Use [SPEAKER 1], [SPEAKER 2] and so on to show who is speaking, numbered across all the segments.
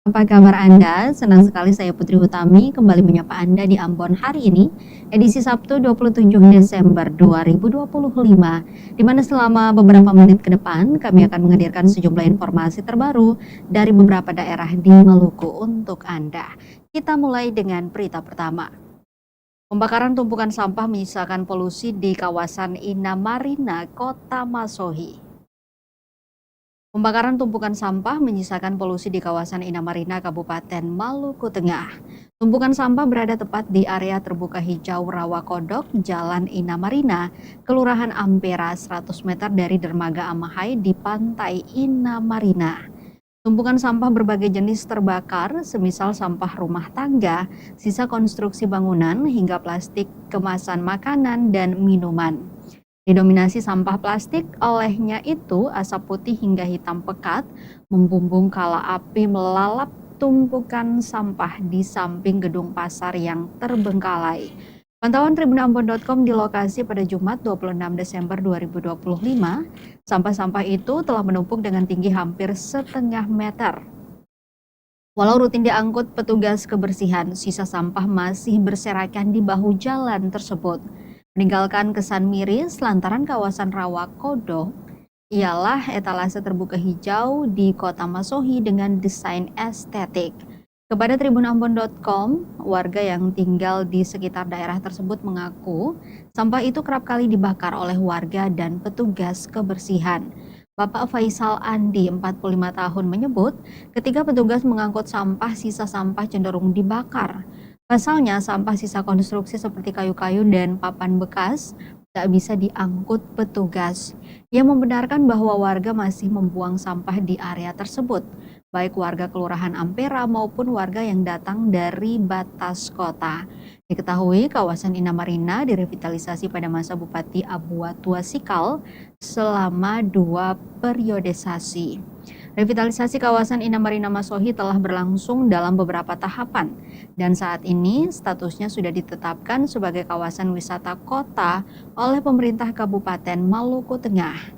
[SPEAKER 1] Apa kabar Anda? Senang sekali saya Putri Utami kembali menyapa Anda di Ambon hari ini, edisi Sabtu 27 Desember 2025, di mana selama beberapa menit ke depan kami akan menghadirkan sejumlah informasi terbaru dari beberapa daerah di Maluku untuk Anda. Kita mulai dengan berita pertama. Pembakaran tumpukan sampah menyisakan polusi di kawasan Inamarina, Kota Masohi. Pembakaran tumpukan sampah menyisakan polusi di kawasan Inamarina, Kabupaten Maluku Tengah. Tumpukan sampah berada tepat di area terbuka hijau Rawa Kodok, Jalan Inamarina, Kelurahan Ampera, 100 meter dari dermaga Amahai di pantai Inamarina. Tumpukan sampah berbagai jenis terbakar, semisal sampah rumah tangga, sisa konstruksi bangunan, hingga plastik kemasan makanan dan minuman. Didominasi sampah plastik, olehnya itu asap putih hingga hitam pekat membumbung kala api melalap tumpukan sampah di samping gedung pasar yang terbengkalai. Pantauan tribunambon.com di lokasi pada Jumat 26 Desember 2025, sampah-sampah itu telah menumpuk dengan tinggi hampir setengah meter. Walau rutin diangkut petugas kebersihan, sisa sampah masih berserakan di bahu jalan tersebut. Meninggalkan kesan miris lantaran kawasan Rawa Kodok ialah etalase terbuka hijau di Kota Masohi dengan desain estetik. Kepada tribunambon.com, warga yang tinggal di sekitar daerah tersebut mengaku sampah itu kerap kali dibakar oleh warga dan petugas kebersihan. Bapak Faisal Andi, 45 tahun, menyebut ketika petugas mengangkut sampah, sisa sampah cenderung dibakar. Pasalnya, sampah sisa konstruksi seperti kayu-kayu dan papan bekas tak bisa diangkut petugas. Ia membenarkan bahwa warga masih membuang sampah di area tersebut, baik warga Kelurahan Ampera maupun warga yang datang dari batas kota. Diketahui kawasan Inamarina direvitalisasi pada masa Bupati Abu Watua Sikal selama 2 periodisasi. Revitalisasi kawasan Inamarina Masohi telah berlangsung dalam beberapa tahapan dan saat ini statusnya sudah ditetapkan sebagai kawasan wisata kota oleh pemerintah Kabupaten Maluku Tengah.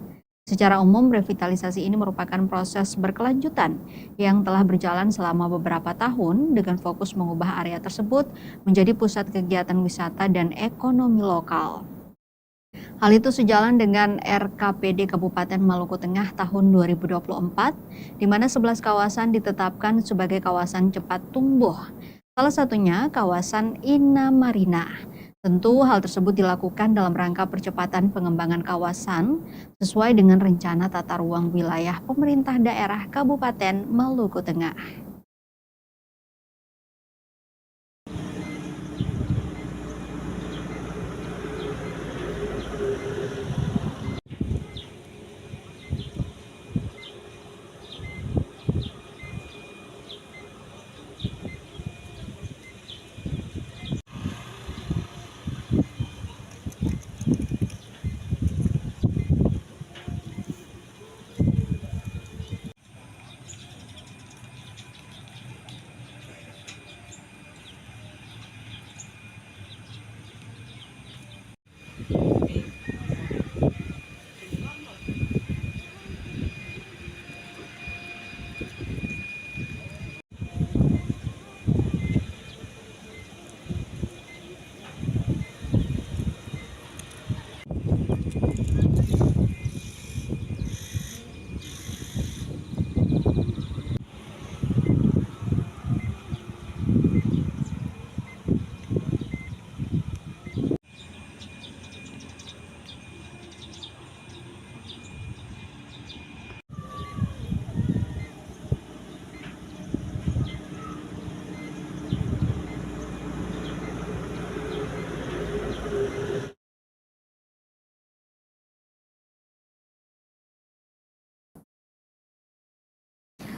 [SPEAKER 1] Secara umum, revitalisasi ini merupakan proses berkelanjutan yang telah berjalan selama beberapa tahun dengan fokus mengubah area tersebut menjadi pusat kegiatan wisata dan ekonomi lokal. Hal itu sejalan dengan RKPD Kabupaten Maluku Tengah tahun 2024, di mana 11 kawasan ditetapkan sebagai kawasan cepat tumbuh. Salah satunya kawasan Inamarina. Tentu hal tersebut dilakukan dalam rangka percepatan pengembangan kawasan sesuai dengan rencana tata ruang wilayah pemerintah daerah Kabupaten Maluku Tengah.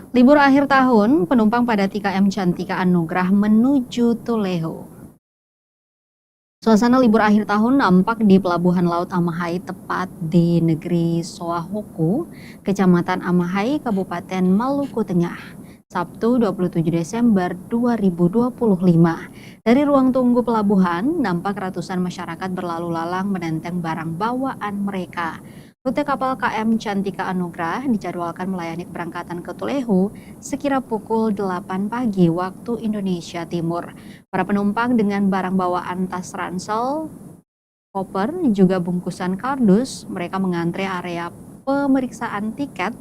[SPEAKER 1] Libur akhir tahun, penumpang pada TKM Cantika Anugrah menuju Tuleho. Suasana libur akhir tahun nampak di Pelabuhan Laut Amahai, tepat di negeri Soahoku, Kecamatan Amahai, Kabupaten Maluku Tengah. Sabtu 27 Desember 2025. Dari ruang tunggu pelabuhan, nampak ratusan masyarakat berlalu lalang menenteng barang bawaan mereka. Rute kapal KM Cantika Anugrah dijadwalkan melayani keberangkatan ke Tulehu sekira pukul 8 pagi waktu Indonesia Timur. Para penumpang dengan barang bawaan tas ransel, koper, juga bungkusan kardus, mereka mengantre area pemeriksaan tiket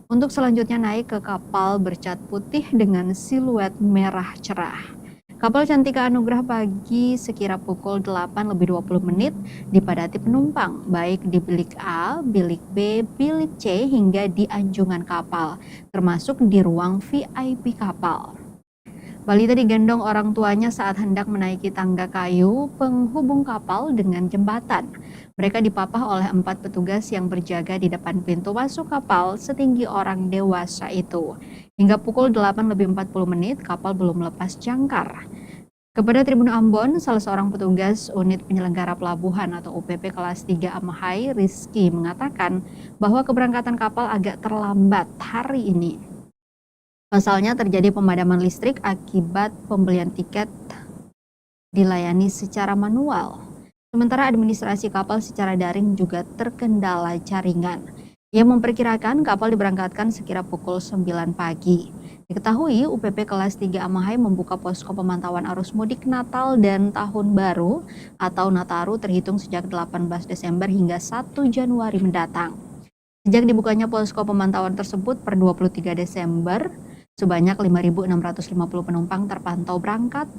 [SPEAKER 1] untuk selanjutnya naik ke kapal bercat putih dengan siluet merah cerah. Kapal Cantika Anugrah pagi sekira pukul 8:20 dipadati penumpang, baik di bilik A, bilik B, bilik C, hingga di anjungan kapal, termasuk di ruang VIP kapal. Balita digendong orang tuanya saat hendak menaiki tangga kayu penghubung kapal dengan jembatan. Mereka dipapah oleh 4 petugas yang berjaga di depan pintu masuk kapal setinggi orang dewasa itu. Hingga pukul 8:40 kapal belum lepas jangkar. Kepada Tribun Ambon, salah seorang petugas unit penyelenggara pelabuhan atau UPP kelas 3 Amahai, Rizky, mengatakan bahwa keberangkatan kapal agak terlambat hari ini. Pasalnya terjadi pemadaman listrik akibat pembelian tiket dilayani secara manual. Sementara administrasi kapal secara daring juga terkendala jaringan. Ia memperkirakan kapal diberangkatkan sekira pukul 9 pagi. Diketahui UPP kelas 3 Amahai membuka posko pemantauan arus mudik Natal dan Tahun Baru atau Nataru terhitung sejak 18 Desember hingga 1 Januari mendatang. Sejak dibukanya posko pemantauan tersebut per 23 Desember, sebanyak 5.650 penumpang terpantau berangkat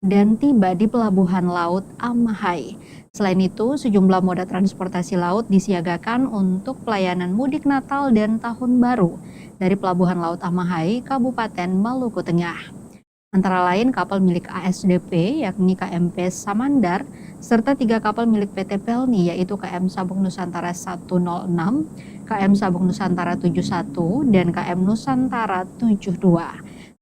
[SPEAKER 1] dan tiba di Pelabuhan Laut Amahai. Selain itu, sejumlah moda transportasi laut disiagakan untuk pelayanan mudik Natal dan Tahun Baru dari Pelabuhan Laut Amahai, Kabupaten Maluku Tengah. Antara lain kapal milik ASDP yakni KMP Samandar, serta 3 kapal milik PT Pelni yaitu KM Sabung Nusantara 106, KM Sabung Nusantara 71, dan KM Nusantara 72.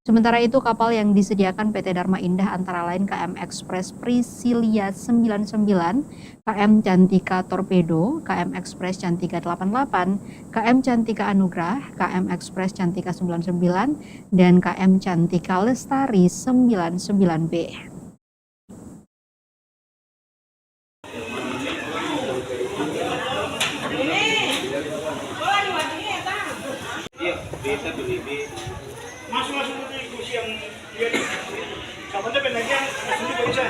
[SPEAKER 1] Sementara itu kapal yang disediakan PT Dharma Indah antara lain KM Express Priscilia 99, KM Cantika Torpedo, KM Express Cantika 88, KM Cantika Anugrah, KM Express Cantika 99, dan KM Cantika Lestari 99B.
[SPEAKER 2] Masuk di kursi yang dia kapan tuh pengen masuk di bisa.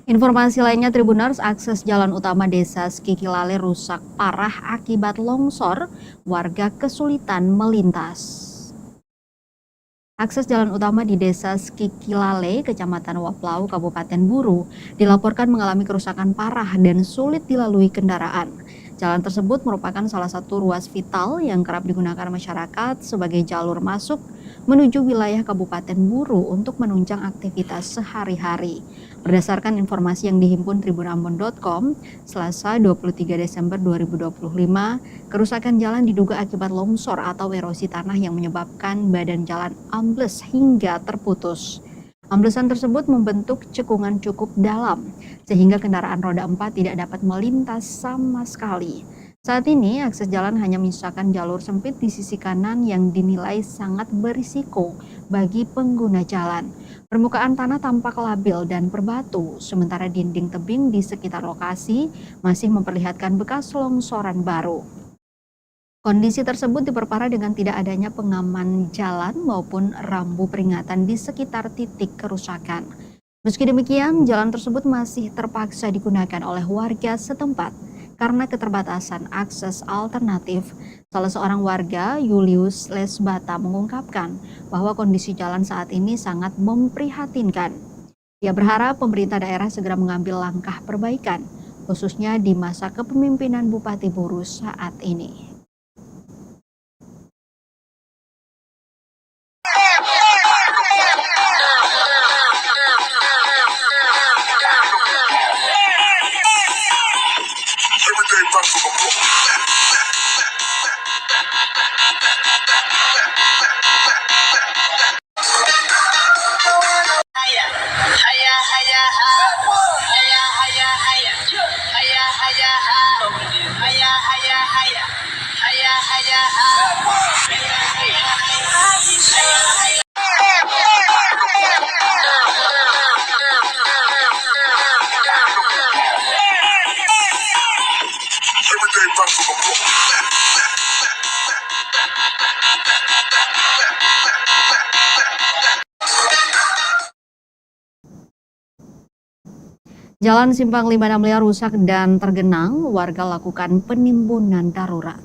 [SPEAKER 1] Informasi lainnya, Tribuners, akses jalan utama Desa Skikilale rusak parah akibat longsor, warga kesulitan melintas. Akses jalan utama di Desa Skikilale, Kecamatan Waplau, Kabupaten Buru, dilaporkan mengalami kerusakan parah dan sulit dilalui kendaraan. Jalan tersebut merupakan salah satu ruas vital yang kerap digunakan masyarakat sebagai jalur masuk menuju wilayah Kabupaten Buru untuk menunjang aktivitas sehari-hari. Berdasarkan informasi yang dihimpun tribunambon.com, Selasa 23 Desember 2025, kerusakan jalan diduga akibat longsor atau erosi tanah yang menyebabkan badan jalan ambles hingga terputus. Amblesan tersebut membentuk cekungan cukup dalam, sehingga kendaraan roda 4 tidak dapat melintas sama sekali. Saat ini, akses jalan hanya menyisakan jalur sempit di sisi kanan yang dinilai sangat berisiko bagi pengguna jalan. Permukaan tanah tampak labil dan berbatu, sementara dinding tebing di sekitar lokasi masih memperlihatkan bekas longsoran baru. Kondisi tersebut diperparah dengan tidak adanya pengaman jalan maupun rambu peringatan di sekitar titik kerusakan. Meski demikian, jalan tersebut masih terpaksa digunakan oleh warga setempat karena keterbatasan akses alternatif. Salah seorang warga, Julius Lesbata, mengungkapkan bahwa kondisi jalan saat ini sangat memprihatinkan. Ia berharap pemerintah daerah segera mengambil langkah perbaikan, khususnya di masa kepemimpinan Bupati Buru saat ini.
[SPEAKER 3] Everyday rap from a book.
[SPEAKER 1] Jalan Simpang 5 rusak dan tergenang, warga lakukan penimbunan darurat.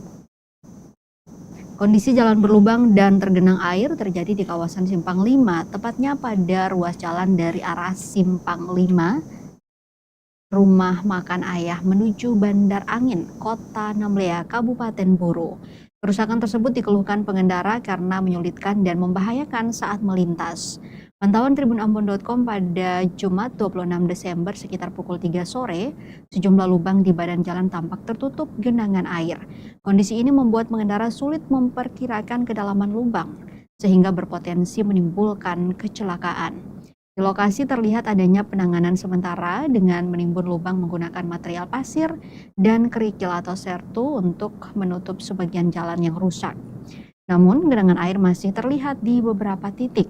[SPEAKER 1] Kondisi jalan berlubang dan tergenang air terjadi di kawasan Simpang 5, tepatnya pada ruas jalan dari arah Simpang 5, Rumah Makan Ayah menuju Bandar Angin, Kota Namlea, Kabupaten Buru. Kerusakan tersebut dikeluhkan pengendara karena menyulitkan dan membahayakan saat melintas. Pantauan tribunambon.com pada Jumat 26 Desember sekitar pukul 3 sore, sejumlah lubang di badan jalan tampak tertutup genangan air. Kondisi ini membuat pengendara sulit memperkirakan kedalaman lubang, sehingga berpotensi menimbulkan kecelakaan. Di lokasi terlihat adanya penanganan sementara dengan menimbun lubang menggunakan material pasir dan kerikil atau sertu untuk menutup sebagian jalan yang rusak. Namun, genangan air masih terlihat di beberapa titik.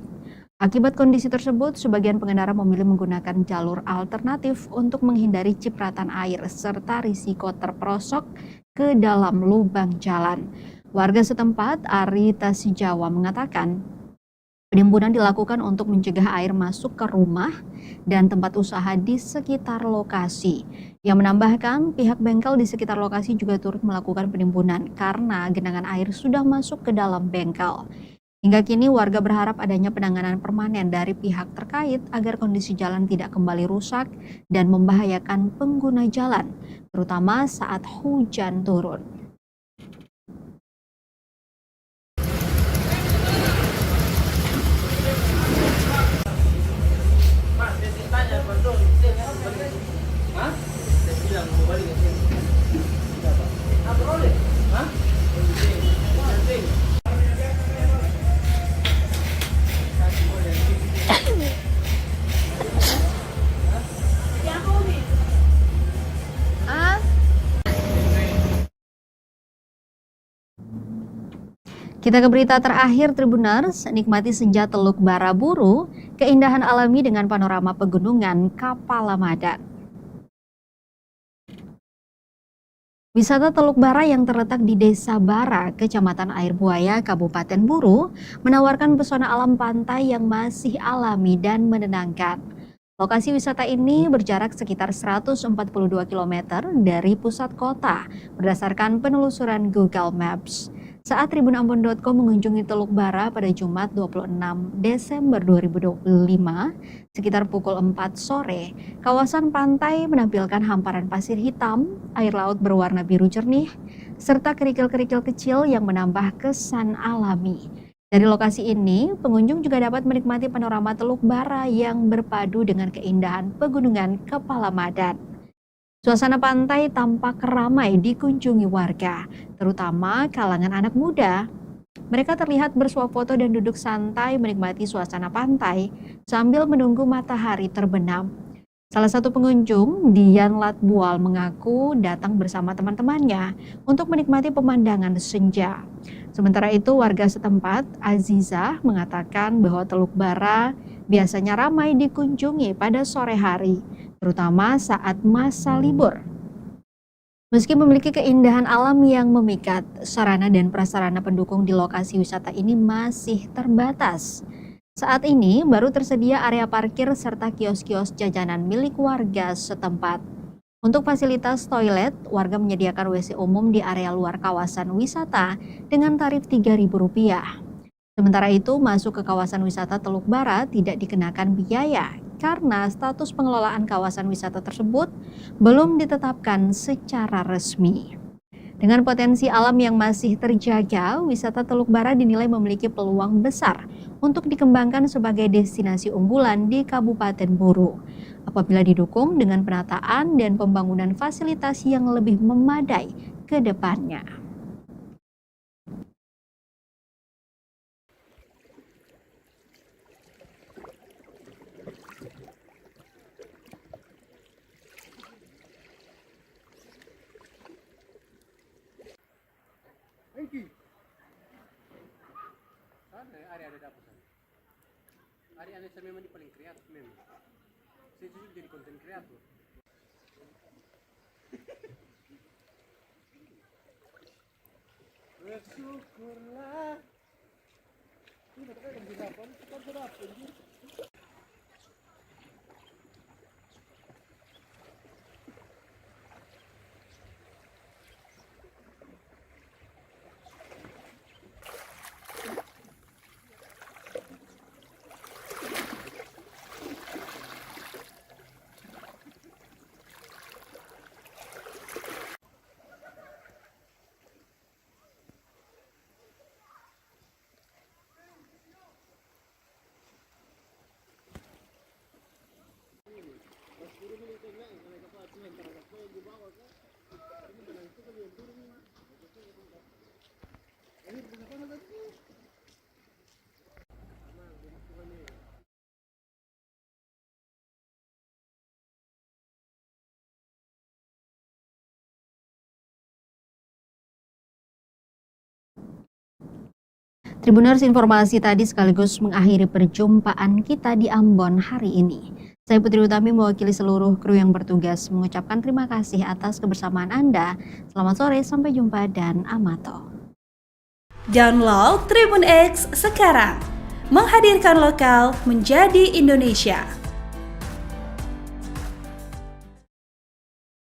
[SPEAKER 1] Akibat kondisi tersebut, sebagian pengendara memilih menggunakan jalur alternatif untuk menghindari cipratan air serta risiko terperosok ke dalam lubang jalan. Warga setempat, Ari Tasijawa, mengatakan penimbunan dilakukan untuk mencegah air masuk ke rumah dan tempat usaha di sekitar lokasi. Yang menambahkan, pihak bengkel di sekitar lokasi juga turut melakukan penimbunan karena genangan air sudah masuk ke dalam bengkel. Hingga kini warga berharap adanya penanganan permanen dari pihak terkait agar kondisi jalan tidak kembali rusak dan membahayakan pengguna jalan, terutama saat hujan turun. Kita ke berita terakhir Tribuners, nikmati senja Teluk Baraburu, keindahan alami dengan panorama pegunungan Kapalamadan. Wisata Teluk Bara yang terletak di Desa Bara, Kecamatan Air Buaya, Kabupaten Buru, menawarkan pesona alam pantai yang masih alami dan menenangkan. Lokasi wisata ini berjarak sekitar 142 km dari pusat kota, berdasarkan penelusuran Google Maps. Saat tribunambon.com mengunjungi Teluk Bara pada Jumat 26 Desember 2025, sekitar pukul 4 sore, kawasan pantai menampilkan hamparan pasir hitam, air laut berwarna biru jernih, serta kerikil-kerikil kecil yang menambah kesan alami. Dari lokasi ini, pengunjung juga dapat menikmati panorama Teluk Bara yang berpadu dengan keindahan pegunungan Kapalamadan. Suasana pantai tampak ramai dikunjungi warga, terutama kalangan anak muda. Mereka terlihat bersuap foto dan duduk santai menikmati suasana pantai sambil menunggu matahari terbenam. Salah satu pengunjung, Dian Latbual, mengaku datang bersama teman-temannya untuk menikmati pemandangan senja. Sementara itu, warga setempat, Azizah, mengatakan bahwa Teluk Bara biasanya ramai dikunjungi pada sore hari, terutama saat masa libur. Meski memiliki keindahan alam yang memikat, sarana dan prasarana pendukung di lokasi wisata ini masih terbatas. Saat ini baru tersedia area parkir serta kios-kios jajanan milik warga setempat. Untuk fasilitas toilet, warga menyediakan WC umum di area luar kawasan wisata dengan tarif Rp3.000. Sementara itu, masuk ke kawasan wisata Teluk Bara tidak dikenakan biaya karena status pengelolaan kawasan wisata tersebut belum ditetapkan secara resmi. Dengan potensi alam yang masih terjaga, wisata Teluk Bara dinilai memiliki peluang besar untuk dikembangkan sebagai destinasi unggulan di Kabupaten Buru apabila didukung dengan penataan dan pembangunan fasilitas yang lebih memadai ke depannya.
[SPEAKER 4] Ada dapat sana. Ada saya memang di paling kreatif memang. Saya juga jadi konten kreator. Bersyukurlah. Ini kan bisa apa? Kan sudah apa ini?
[SPEAKER 1] Tribuners, informasi tadi sekaligus mengakhiri perjumpaan kita di Ambon hari ini. Saya Putri Utami mewakili seluruh kru yang bertugas mengucapkan terima kasih atas kebersamaan Anda. Selamat sore, sampai jumpa dan amato.
[SPEAKER 5] Download Tribun X sekarang, menghadirkan lokal menjadi Indonesia.